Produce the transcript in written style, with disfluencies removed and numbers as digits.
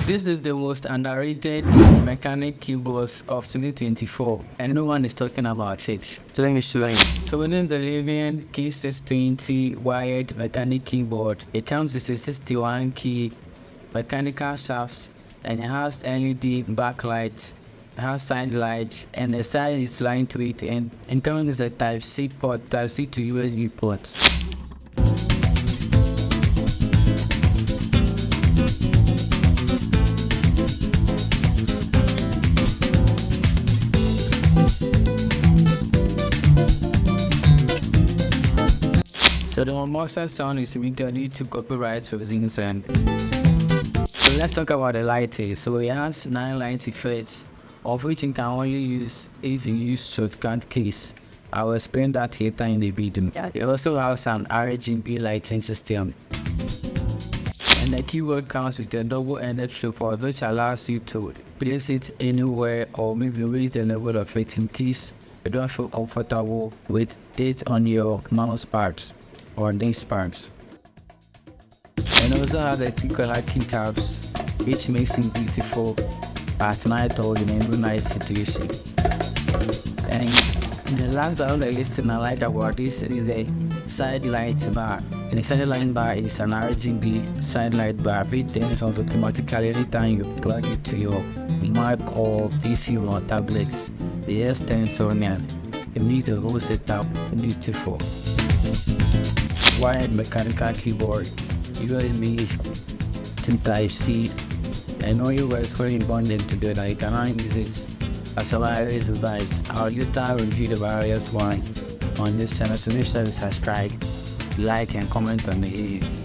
this is the most underrated mechanic keyboards of 2024 and no one is talking about it. So let me show you. So within the LEAVEN K620 wired mechanic keyboard, it comes with a 61 key mechanical shafts and it has LED backlight, it has side lights, and the side is lightweight and comes with a Type-C port, Type-C to USB ports. So the unboxer sound is muted due to copyright reasons. And so let's talk about the lighting. So it has 9 light effects, of which you can only use if you use shortcut keys. I will explain that later in the video. It also has an RGB lighting system. And the keyboard comes with a double-ended tripod which allows you to place it anywhere or maybe raise the level of it in case you don't feel comfortable with it on your mouse pad or these parts. And also have the 2 color keycaps, which makes it beautiful at night or in every nice situation. And the last but not least thing I like about this is the side light bar. And the side light bar is an RGB side light bar which turns on automatically anytime you plug it to your Mac or PC or tablets. The S turns on and it makes the whole setup beautiful. Wired mechanical keyboard, USB to Type-C, and all your words when you bond them together. You cannot use it as a wireless device. I'll later review the various ones on this channel, so make sure to subscribe, like and comment on the video.